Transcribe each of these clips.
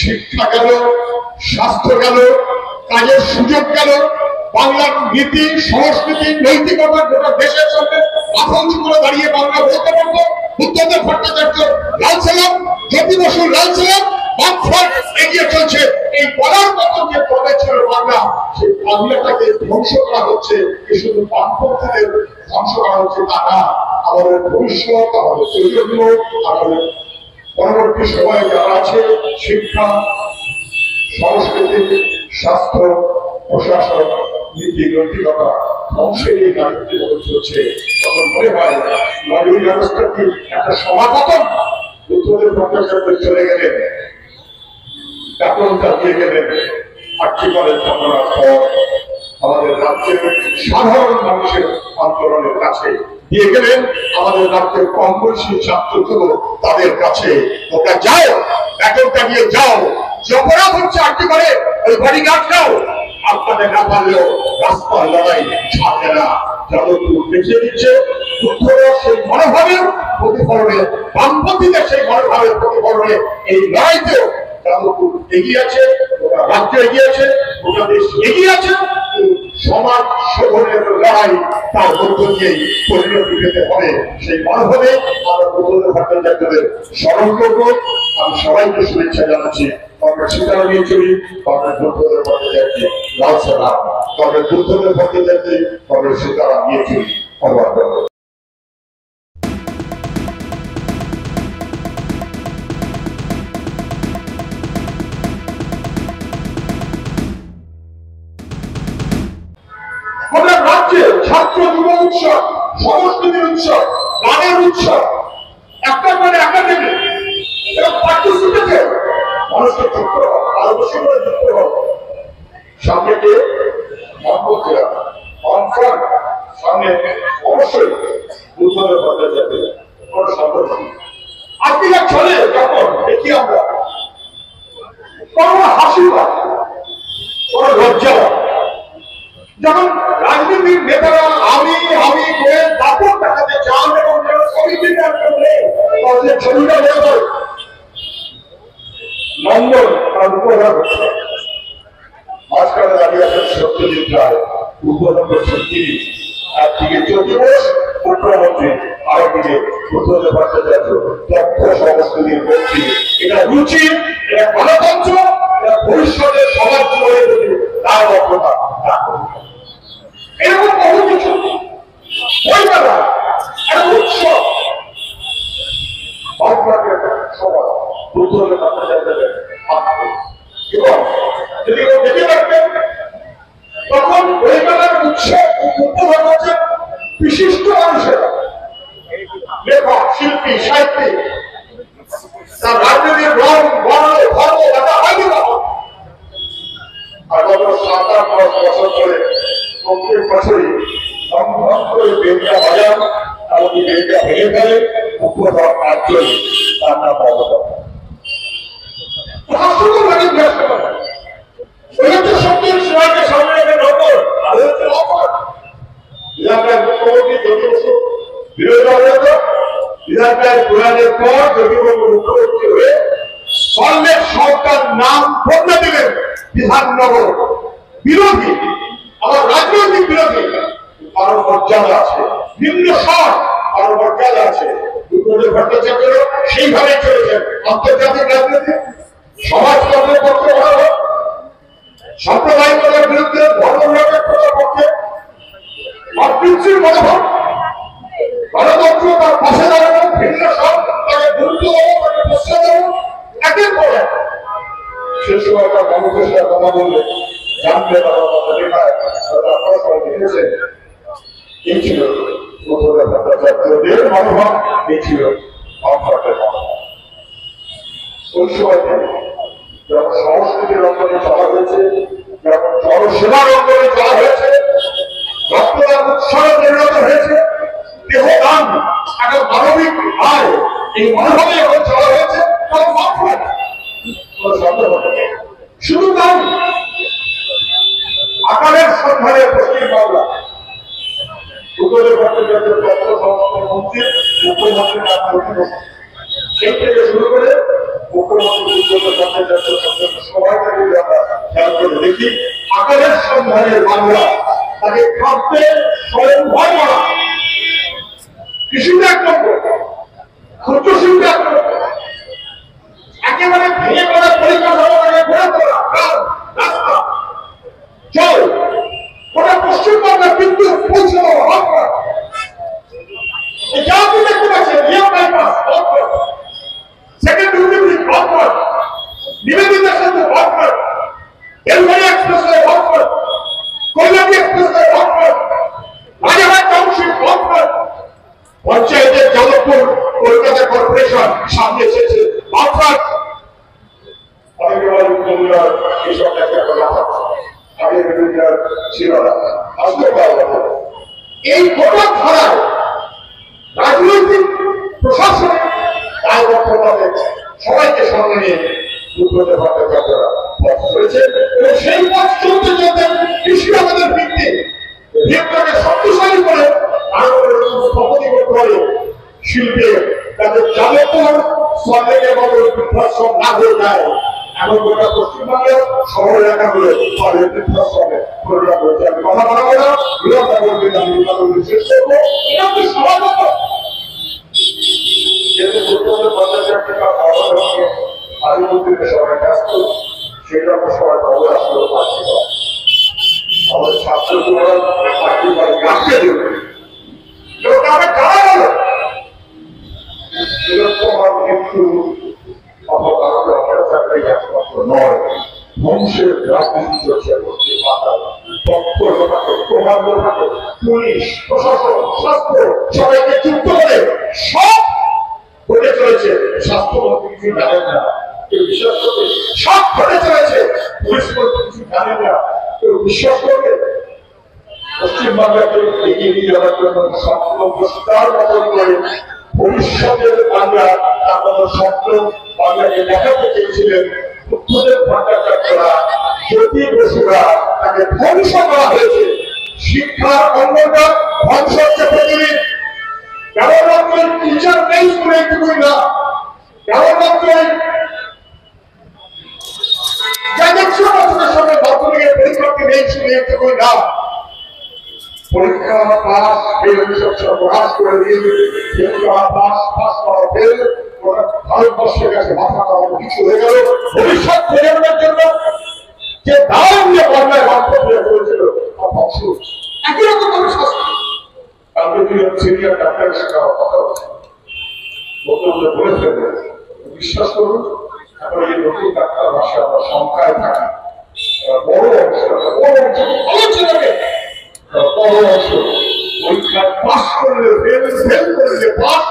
শিক্ষা গেল, স্বাস্থ্য গেল, কাজের সুযোগ গেল, বাংলার নীতি সংস্কৃতি নৈতিকতা গোটা দেশের সঙ্গে মাথা উঁচু করে দাঁড়িয়ে বাংলা বলতে পারতো। বুদ্ধদেব ভট্টাচার্য লাল সালাম, জ্যোতি বসু লাল সালাম, বামফ্রন্ট এগিয়ে চলছে। এই বলার মতো যে পদে ছিল বাংলা, সেই বাংলাটাকে ধ্বংস করা হচ্ছে। শুধু বামপন্থীদের ধ্বংস করা হচ্ছে তা না, আমাদের ভবিষ্যৎ, আমাদের প্রজন্ম, আমাদের পরবর্তী সময়ে যারা আছে শিক্ষা, সংস্কৃতি, স্বাস্থ্য, প্রশাসন, নীতি নৈতিকতা ধ্বংসের এই গাড়িতে চলছে। তখন মনে হয় নজরুল ব্যবস্থা কি একটা সমাপতন? বুদ্ধদেব ভট্টাচার্য চলে গেলেন, ব্যাপনটা দিয়ে গেলেন, আর্থিকলের ঘটনার পর আমাদের রাজ্যের সাধারণ মানুষের আন্দোলনের কাছে দিয়ে গেলেন, আমাদের রাজ্যের কম বয়সী ছাত্রগুলো তাদের কাছে ওটা যাও, ব্যাপনটা দিয়ে যাও, যে অপরাধ হচ্ছে আর্থিকলে ওই বডিগার্ডটাও আপনাদের না পারলেও রাস্তার লড়াই ছাড়বে না। যাদবপুর দেখিয়ে দিচ্ছে উত্তরের সেই মনোভাবের প্রতিফলনে, বামপন্থীদের সেই মনোভাবের প্রতিফলনে এই লড়াইতেও যাদবপুর এগিয়ে আছে, গোটা রাজ্য এগিয়ে আছে, গোটা দেশ এগিয়ে আছে। সমাজ শোধনের লড়াই তার মধ্য দিয়েই পরিণতি পেতে হবে। সেই মনোভাবে আমরা বুদ্ধদেব ভট্টাচার্যদের স্মরণ করব। আমি সবাইকে শুভেচ্ছা জানাচ্ছি। কংগ্রেস সীতারাম ইয়েচুরি, কংগ্রেস বুদ্ধদেব ভট্টাচার্য লাল সালাম, কংগ্রেস বুদ্ধদেব ভট্টাচার্য, কংগ্রেস সীতারাম ইয়েচুরি অবর্তন। ছাত্র যুব উৎসব, সংস্কৃতির উৎসব, গানের উৎসব, একটা করে একাডেমি এবং পার্টিসিপেটে মানুষকে যুক্ত হোক, আরো বেশি করে যুক্ত হোক। সামনে কে সামনে অবশ্যই বুদ্ধদেব ভট্টাচার্য কোনো সম্পর্ক নেই। আজকে চলে যখন দেখি আমরা কোনো হাসি পায়, কোনো লজ্জা পায়, যখন রাজনীতির নেতারা আমি করে দাপট দেখাতে চান এবং ছবিটা বের নম্বর তার উপহার হচ্ছে। মাঝখানে দাঁড়িয়ে আছেন সত্যজিৎ রায়, উপনম্বর 36, একদিকে জ্যোতি বোস মুখ্যমন্ত্রী, আরেকদিকে বুদ্ধদেব ভট্টাচার্য তথ্য সংস্কৃতির মন্ত্রী। এটা রুচি, এটা গণতন্ত্র, এটা ভবিষ্যতের সমাজ জীবনের প্রতি দায়বদ্ধতা। এরকম বহু কিছু বইমেলা, একটা উৎসব, সমাজ বুদ্ধদেব ভট্টাচার্যের এবং যদি কেউ দেখে রাখবেন তখন বইমেলার উৎসব উদ্বোধন হচ্ছে বিশিষ্ট মানুষেরা, লেখক, শিল্পী, সাহিত্যিক, তার রাজনীতির রং, বর্ণ, ধর্ম দেখা হয়নি তখন। আর গত 7-8 বছর ধরে প্রত্যেক বছরই সংগ্রাম করে বেলটা বাজান, এমনকি বেলটা ভেঙে ফেলে মুখ্যধর কার্যই তার নাম অবদান। মুখ্যমন্ত্রী জ্যোতি বসু বিরোধী বিধানসভার প্রয়াণের পর জ্যোতিবাবু মুখ্যমন্ত্রী হয়ে সল্লেখ সরকার নাম বদলে দিলেন বিধাননগর। বিরোধী, আমার রাজনৈতিক বিরোধী, কারো মর্যাদা আছে, নিম্ন স্বর কারো মর্যাদা আছে। বুদ্ধদেব ভট্টাচার্য সেইভাবে চলেছেন। আন্তর্জাতিক রাজনীতি, সমাজতন্ত্রের পক্ষে ভালো, সাম্প্রদায়িকতার বিরুদ্ধে, ধর্মনিরপেক্ষতার পক্ষে, অপ্রীতির মনোভাব, গণতন্ত্র তার পাশে দাঁড়ানো, ভিন্ন সব তাকে গুরুত্ব দেবো, তাকে প্রশ্রয় দেবো, একের পর এক। সে সময় তার গণঘোষণার কথা বললে জানতে পারো আপনারা সবাই দেখেছেন। এই ছিল বুদ্ধদেব ভট্টাচার্যদের মনোভাব, এই ছিল বামফ্রন্টের মনোভাব। ওই সময়তে যখন সংস্কৃতির অঙ্গনে চলা হয়েছে, যখন জনসেবার অঙ্গনে চলা হয়েছে, রক্তদান উৎসবে পরিণত হয়েছে, দেহদান একটা মানবিক আয়, এই মনোভাবে যখন চলা হয়েছে তখন বামফ্রন্ট শুধু তাই আকারের সন্ধানে পশ্চিমবাংলা বুদ্ধদেব ভট্টাচার্যের তথ্য সংস্কৃতি মন্ত্রী, মুখ্যমন্ত্রী নাম জ্যোতি বসু, সেই থেকে শুরু করে মুখ্যমন্ত্রী সবাইকে যদি আমরা খেয়াল করে দেখি, আকারের সন্ধানের বাংলা তাকে খাদ্যে স্বয়ং ভয় করা, কৃষিতে এক নম্বর, ক্ষুদ্র শিল্পে এক নম্বর, একেবারে ভেঙে পড়া পরিকাঠামোটাকে গড়ে তোলা, রাস্তা, জল, গোটা পশ্চিমবঙ্গের বিদ্যুৎ পৌঁছে দেওয়া হক করা, যা আপনি দেখতে পাচ্ছেন রিয়াল বাইপাস হক করা, সেকেন্ড ইউনিট হক করা, নিবেদিতা সেতু হক করা, রেলওয়ে এক্সপ্রেসওয়ে হক করা, কল্যাণী এক্সপ্রেসওয়ে হক করা, রাজারহাট টাউনশিপ হক করা, পঞ্চায়েতের যাদবপুর কলকাতা কর্পোরেশন সামনে এসেছে বাফার, অনেকে বলেন কমলার এসব একটা কথা আগে ছিল না, আসতে পারবে না। এই গোটা ধারায় রাজনৈতিক প্রশাসনিক দায়বদ্ধভাবে সবাইকে সঙ্গে নিয়ে দুর্গত ভট্টাচার্যরা পথ চলেছে এবং সেই পথ চলতে চলতে কৃষি আমাদের ভিত্তি ভিত্তিকে শক্তিশালী করে আরো স্থপতি করতে হবে শিল্পে, যাতে যাদবপুর সরকারের মতো বৃদ্ধাশ্রম না হয়ে যায়। এমন গোটা পশ্চিমবঙ্গের শহর এলাকাগুলো বৃদ্ধাশ্রমে পরিণত হয়েছে। আমি কথা বলাবো না, বিরোধিতা করবেন, আমি শেষ করবো। এটা হচ্ছে সমাগত সেটা সবাই খবর আসলে পাচ্ছি না। আমাদের ছাত্র রাখতে দেবে কারা বলো মৃত্যু একমাত্র নয়, ধ্বংসের রাজনীতি চলছে। পুলিশ, প্রশাসন, স্বাস্থ্য সবাইকে যুক্ত করে সব ঘটে চলেছে। স্বাস্থ্যমন্ত্রী কিছু জানেন না, কেউ বিশ্বাস করবে? সব ঘটে চলেছে, পুলিশ মন্ত্রী কিছু জানেন না, কেউ বিশ্বাস করবে? পশ্চিমবাংলাকে এগিয়ে নিয়ে যাওয়ার জন্য সংস্কার বদল করে ভবিষ্যতের বাংলা আপনাদের স্বপ্ন বাংলাকে দেখাতে চেয়েছিলেন বুদ্ধদেব ভট্টাচার্যরা, জ্যোতি বসুরা, তাকে ধ্বংস করা হয়েছে। শিক্ষার অঙ্গটা ধ্বংস হচ্ছে প্রতিদিন। কেবলমাত্র টিচার নেই স্কুলে একটুকুই না, কেবলমাত্র সঙ্গে মাধ্যমিকের পরীক্ষার্থী নেই স্কুলে একটুকুই না, পরীক্ষা পাস ফেল সর্বনাশ করে দিয়ে ভারতবর্ষের কাছে মাথা কামানো কিছু হয়ে গেল। ভবিষ্যৎ প্রজন্মের জন্য যে দাম নিয়ে বাংলায় বান্ধব করেছিল একই রকম ভাবে শাস্তি। কালকে সিনিয়র ডাক্তারের সাথে কথা হচ্ছে, বলে ফেলবে, বিশ্বাস করুন এখন এই নতুন ডাক্তার ভাষা আমরা সংখ্যায় থাকি, বড় অংশ ভালো ছেলেকে পরীক্ষায় পাস করলে ফেল, ফেল করলে পাস,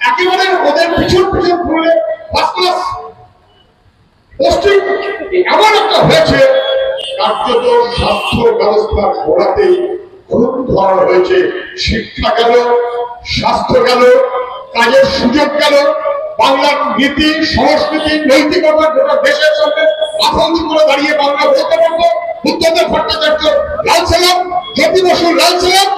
একেবারে ওদের পিছন পিছন ঘুরলে ফার্স্ট ক্লাস পোস্টিং। এমন একটা হয়েছে কার্যত স্বাস্থ্য ব্যবস্থার গোড়াতেই খুব ধরনের হয়েছে। শিক্ষা গেল, স্বাস্থ্য গেল, কাজের সুযোগ গেল, বাংলার নীতি, সংস্কৃতি, নৈতিকতা গোটা দেশের সঙ্গে মাথা উঁচু করে দাঁড়িয়ে বাংলা বলতে পারবো। বুদ্ধদেব ভট্টাচার্য লাল সালাম, জ্যোতি বসুর লাল সালাম,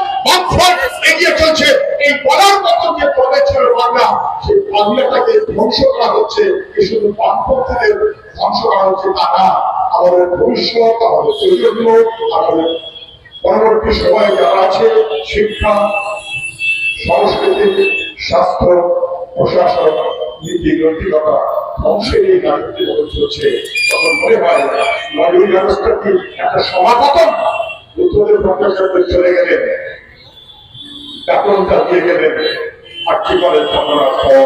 এগিয়ে চলছে। এই বলার মতো যে পদে ছিল বাংলা, সেই বাংলাটাকে ধ্বংস করা হচ্ছে। এই শুধু বামপন্থীদের ধ্বংস করা হচ্ছে তা না, আমাদের ভবিষ্যৎ, আমাদের প্রজন্ম, আমাদের পরবর্তী সময়ে যারা আছে, শিক্ষা, সংস্কৃতি, স্বাস্থ্য, প্রশাসন, নীতি, নৈতিকতা ধ্বংসের এই গাড়িতে চলছে। তখন মনে হয় ওই ব্যবস্থা কি একটা সমাপতন। বুদ্ধদেব ভট্টাচার্য চলে গেলেন, বেতনটা দিয়ে গেলেন, আর্থিকলের ঘটনার পর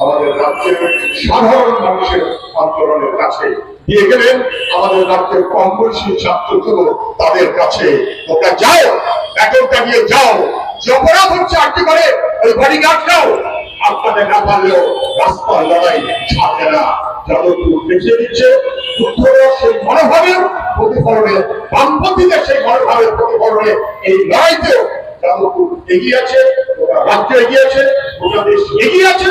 আমাদের রাজ্যের সাধারণ মানুষের আন্দোলনের কাছে দিয়ে গেলেন, আমাদের রাজ্যের কম বয়সী ছাত্রগুলো তাদের কাছে। ওটা যাও, বেতনটা দিয়ে যাও, যে অপরাধ হচ্ছে আর্থিকলে ওই বাড়ি গাছটাও আপনাদের না পারলেও রাস্তার লড়াই ছাড়বে না। যাদবপুর দেখিয়ে দিচ্ছে বুদ্ধরা সেই মনোভাবের প্রতিফলনে, বামপন্থীদের সেই মনোভাবের প্রতিফলনে এই লড়াইতেও যাদবপুর এগিয়ে আছে, গোটা রাজ্য এগিয়ে আছে, গোটা দেশ এগিয়ে আছে।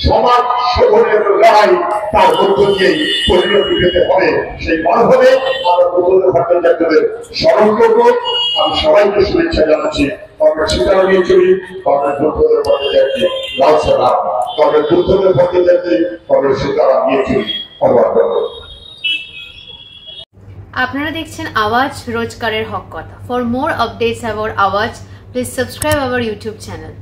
সমাজ শোধনের লড়াই তার মধ্য দিয়েই পরিণতি পেতে হবে। সেই মনোভাবে আমরা বুদ্ধদেব ভট্টাচার্যদের স্মরণ করবো। আমি সবাইকে শুভেচ্ছা জানাচ্ছি। আমরা সীতারাম ইয়েচুরি, বুদ্ধদেব ভট্টাচার্য, লাল সালাম। কর্নেল বুদ্ধদেব ভট্টাচার্য, কর্নেল সীতারাম ইয়েচুরি অবহেলা। আপনারা দেখছেন আওয়াজ, রোজকারের হক কথা। ফর মোর আপডেটস অ্যাবাউট আওয়াজ, please subscribe our YouTube channel.